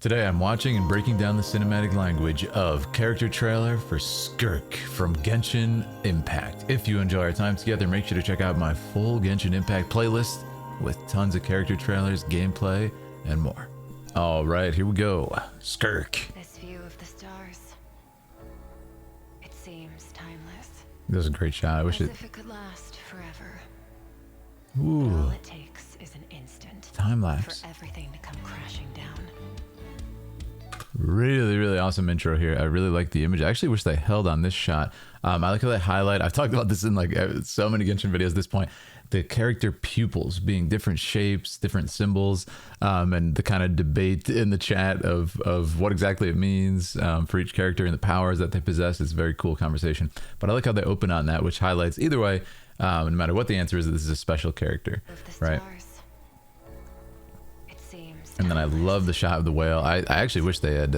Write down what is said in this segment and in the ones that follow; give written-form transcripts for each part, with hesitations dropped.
Today I'm watching and breaking down the cinematic language of character trailer for Skirk from Genshin Impact. If you enjoy our time together, make sure to check out my full Genshin Impact playlist with tons of character trailers, gameplay, and more. All right, here we go. Skirk. This view of the stars, it seems timeless. That was a great shot. I wish As if it could last forever. Ooh. But all it takes is an instant Time lapse. for everything to come crashing down. Really awesome intro here. I really like the image. I actually wish they held on this shot. I like how they highlight. I've talked about this in like so many Genshin videos at this point. The character pupils being different shapes, different symbols, and the kind of debate in the chat of what exactly it means for each character and the powers that they possess. It's a very cool conversation. But I like how they open on that, which highlights either way, no matter what the answer is, this is a special character, right? And then I love the shot of the whale. I actually wish they had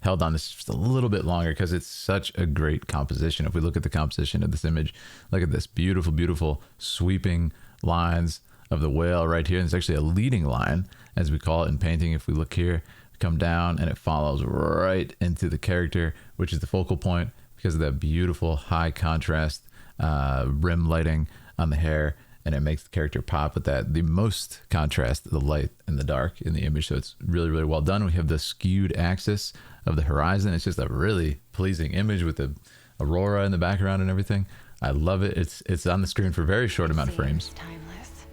held on this just a little bit longer because it's such a great composition. If we look at the composition of this image, look at this beautiful sweeping lines of the whale right here. And it's actually a leading line, as we call it in painting. If we look here, come down and it follows right into the character, which is the focal point because of that beautiful high contrast rim lighting on the hair. And it makes the character pop with that, the most contrast, the light and the dark in the image. So it's really well done. We have the skewed axis of the horizon. It's just a really pleasing image with the aurora in the background and everything. I love it. It's on the screen for a very short amount of frames. Timeless.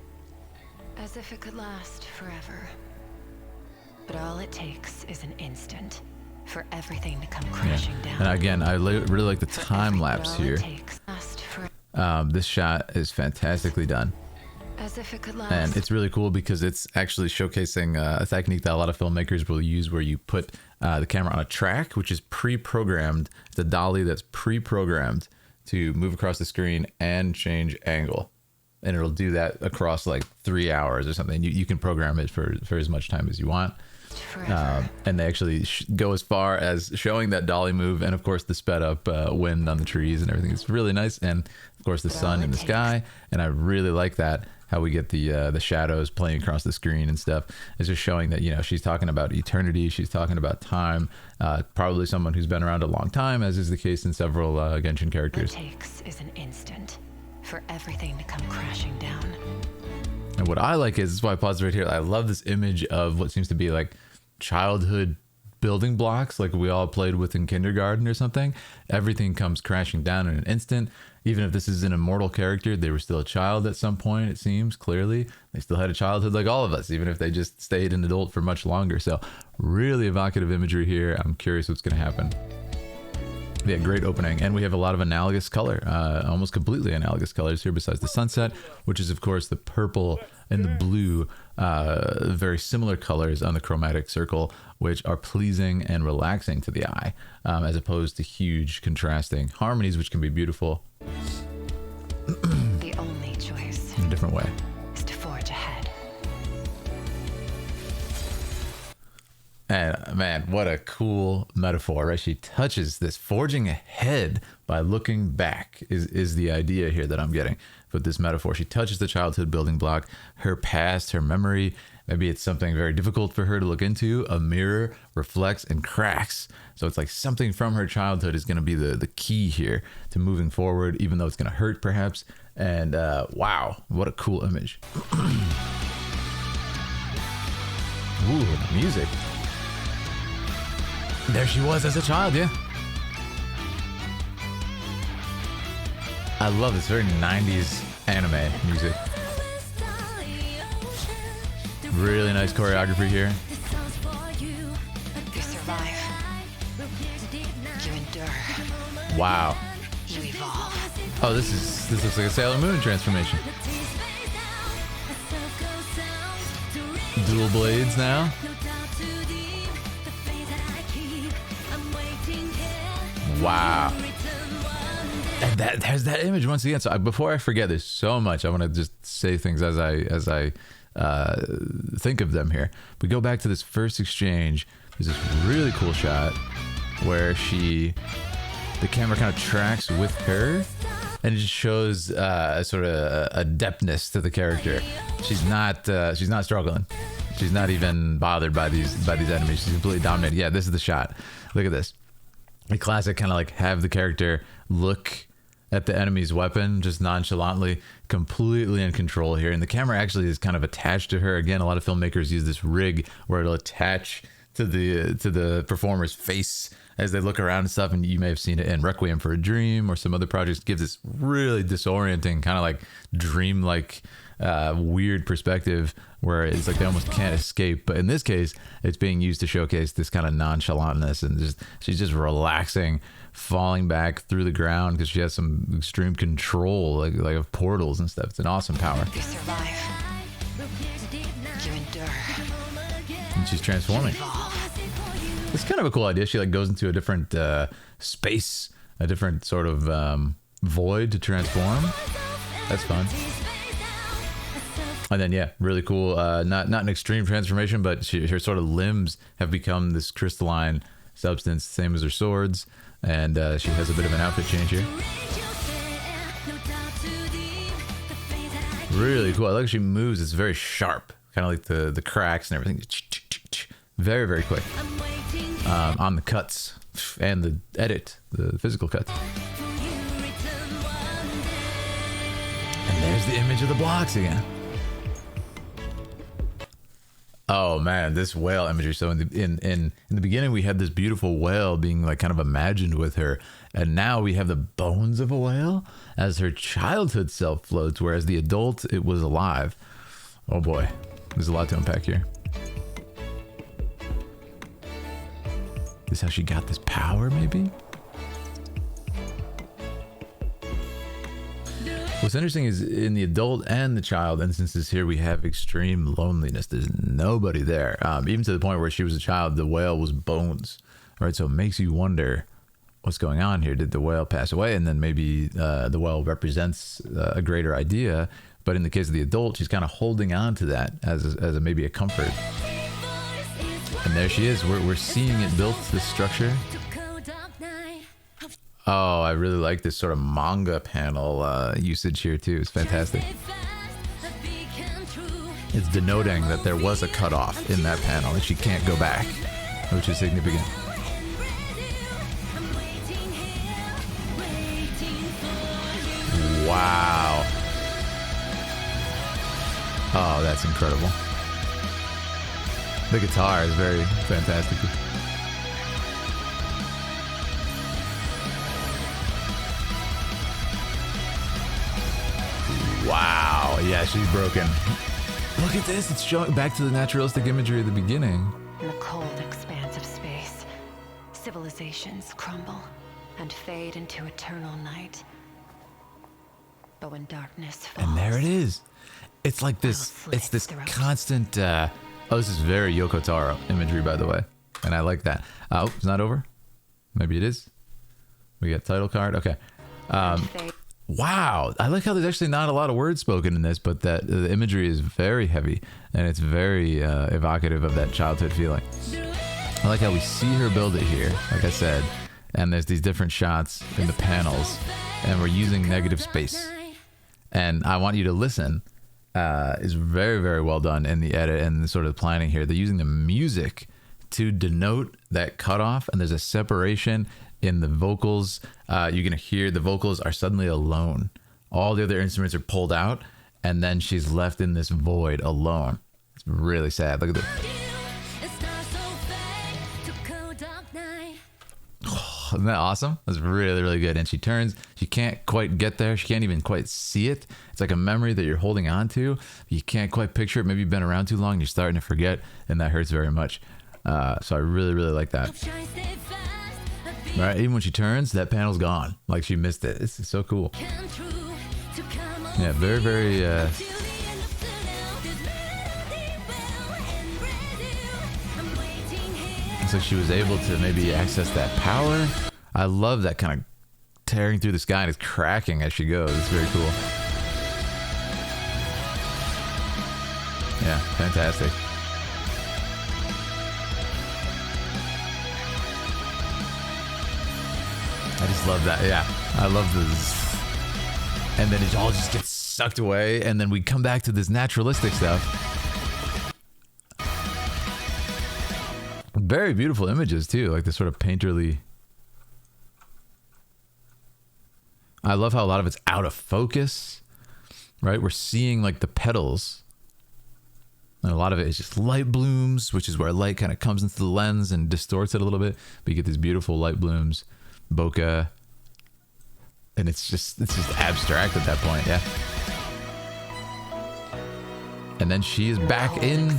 As if it could last forever. But all it takes is an instant for everything to come crashing down. And again, I really like the time lapse here. This shot is fantastically done. As if it could last. And it's really cool because it's actually showcasing a technique that a lot of filmmakers will use where you put the camera on a track, which is pre-programmed. It's a dolly that's pre-programmed to move across the screen and change angle. And it'll do that across like 3 hours or something. You can program it for as much time as you want. And they actually go as far as showing that dolly move, and of course the sped up wind on the trees and everything. It's really nice, and of course the sun in the sky. And I really like that, how we get the shadows playing across the screen and stuff. It's just showing that, you know, she's talking about eternity, she's talking about time. Probably someone who's been around a long time, as is the case in several Genshin characters. All it takes is an instant for everything to come crashing down. And what I like is, this is why I paused right here. I love this image of what seems to be like childhood building blocks, like we all played with in kindergarten or something. Everything comes crashing down in an instant. Even if this is an immortal character, they were still a child at some point, it seems, clearly. They still had a childhood like all of us, even if they just stayed an adult for much longer. So really evocative imagery here. I'm curious what's going to happen. Yeah, great opening. And we have a lot of analogous color, almost completely analogous colors here besides the sunset, which is, of course, the purple and the blue, very similar colors on the chromatic circle, which are pleasing and relaxing to the eye, as opposed to huge contrasting harmonies, which can be beautiful. The only choice in a different way is to forge ahead. And man, what a cool metaphor, right? She touches this. Forging ahead by looking back is the idea here that I'm getting with this metaphor. She touches the childhood building block, her past, her memory. Maybe it's something very difficult for her to look into. A mirror reflects and cracks. So it's like something from her childhood is going to be the key here to moving forward, even though it's going to hurt perhaps. And wow, what a cool image. Ooh, the music. There she was as a child, yeah. I love this very 90s anime music. Really nice choreography here. You survive. You endure. Wow. You evolve. Oh, this looks like a Sailor Moon transformation. Dual blades now. Wow. And there's that image once again. So before I forget, there's so much. I want to just say things as I think of them here. We go back to this first exchange. There's this really cool shot where the camera kind of tracks with her, and it just shows sort of a depthness to the character. She's not struggling. She's not even bothered by these enemies. She's completely dominated. Yeah, this is the shot. Look at this. A classic kind of like have the character look at the enemy's weapon just nonchalantly, completely in control here. And the camera actually is kind of attached to her. Again, a lot of filmmakers use this rig where it'll attach to the performer's face as they look around and stuff. And you may have seen it in Requiem for a Dream or some other projects. It gives this really disorienting kind of like dream-like weird perspective where it's like they almost can't escape. But in this case, it's being used to showcase this kind of nonchalantness, and just she's just relaxing, falling back through the ground because she has some extreme control, like of portals and stuff. It's an awesome power. You survive. You endure. And she's transforming. It's kind of a cool idea. She like goes into a different space, a different sort of void to transform. That's fun. And then, yeah, really cool. Not an extreme transformation, but her sort of limbs have become this crystalline substance, same as her swords. And she has a bit of an outfit change here. Really cool. I like how she moves. It's very sharp, kind of like the cracks and everything. Very, very quick on the cuts and the edit, the physical cuts. And there's the image of the blocks again. Oh man, this whale imagery. So in the beginning, we had this beautiful whale being like kind of imagined with her, and now we have the bones of a whale as her childhood self floats, whereas the adult, it was alive. Oh boy, there's a lot to unpack here. This is how she got this power, maybe? What's interesting is in the adult and the child instances here, we have extreme loneliness. There's nobody there. Even to the point where she was a child, the whale was bones, right? So it makes you wonder what's going on here. Did the whale pass away? And then maybe the whale represents a greater idea. But in the case of the adult, she's kind of holding on to that as maybe a comfort. And there she is. We're seeing it built, this structure. Oh, I really like this sort of manga panel usage here too. It's fantastic. It's denoting that there was a cutoff in that panel and she can't go back, which is significant. Wow. Oh, that's incredible. The guitar is very fantastic. Wow, yeah, she's broken. Look at this, it's showing back to the naturalistic imagery at the beginning. In the cold expanse of space, civilizations crumble and fade into eternal night. But when darkness falls, and there it is. It's like this, it's this constant, oh, this is very Yoko Taro imagery, by the way. And I like that. Oh, it's not over? Maybe it is. We got title card, okay. Wow, I like how there's actually not a lot of words spoken in this, but that the imagery is very heavy and it's very evocative of that childhood feeling. I like how we see her build it here, like I said, and there's these different shots in the panels, and we're using negative space. And I want you to listen. It's very, very well done in the edit and the sort of planning here. They're using the music to denote that cutoff, and there's a separation in the vocals. You're gonna hear the vocals are suddenly alone. All the other instruments are pulled out, and then she's left in this void alone. It's really sad. Look at this. Oh, isn't that awesome? That's really, really good. And she turns, she can't quite get there. She can't even quite see it. It's like a memory that you're holding on to. You can't quite picture it. Maybe you've been around too long, you're starting to forget, and that hurts very much. So I really, really like that. Right, even when she turns, that panel's gone. Like she missed it. This is so cool. Yeah, very, very... It's like she was able to maybe access that power. I love that kind of tearing through the sky and it's cracking as she goes. It's very cool. Yeah, fantastic. I just love that. Yeah, I love this. And then it all just gets sucked away, and then we come back to this naturalistic stuff. Very beautiful images too, like this sort of painterly. I love how a lot of it's out of focus, right? We're seeing like the petals, and a lot of it is just light blooms, which is where light kind of comes into the lens and distorts it a little bit. But you get these beautiful light blooms, bokeh, and it's just abstract at that point, yeah. And then she is back in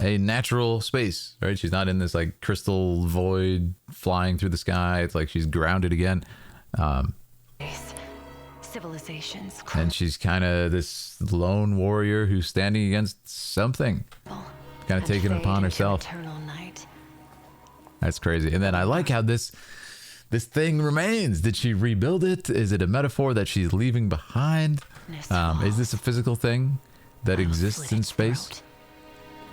a natural space, right? She's not in this like crystal void flying through the sky. It's like she's grounded again. Civilizations. And she's kind of this lone warrior who's standing against something, kind of taking it upon herself. That's crazy. And then I like how this thing remains. Did she rebuild it? Is it a metaphor that she's leaving behind? Is this a physical thing that exists in space?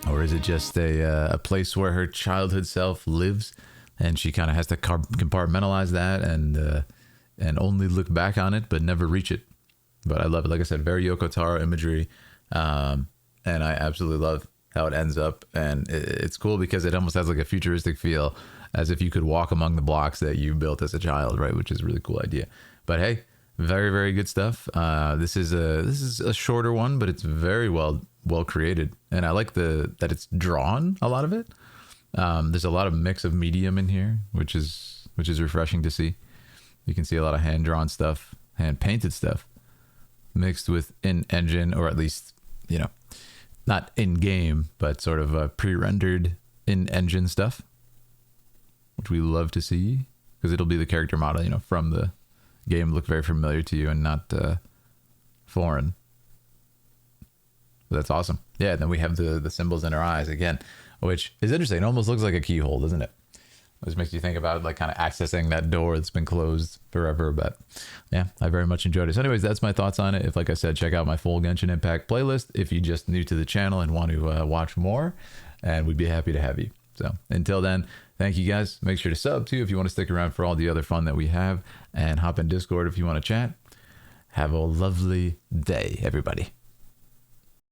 Or is it just a place where her childhood self lives, and she kind of has to compartmentalize that and only look back on it but never reach it? But I love it. Like I said, very Yoko Taro imagery, and I absolutely love how it ends up. And it's cool because it almost has like a futuristic feel, as if you could walk among the blocks that you built as a child, right? Which is a really cool idea. But hey, very, very good stuff. This is a shorter one, but it's very well created, and I like that it's drawn, a lot of it. There's a lot of mix of medium in here, which is refreshing to see. You can see a lot of hand drawn stuff, hand painted stuff, mixed with in-engine, or at least, you know, not in-game, but sort of pre-rendered in-engine stuff, which we love to see, because it'll be the character model, you know, from the game, look very familiar to you and not foreign. But that's awesome. Yeah, and then we have the symbols in her eyes again, which is interesting. It almost looks like a keyhole, doesn't it? Which makes you think about like kind of accessing that door that's been closed forever. But yeah, I very much enjoyed it. So anyways, that's my thoughts on it. If, like I said, check out my full Genshin Impact playlist if you're just new to the channel and want to watch more, and we'd be happy to have you. So until then, thank you guys. Make sure to sub too if you want to stick around for all the other fun that we have, and hop in Discord if you want to chat. Have a lovely day, everybody.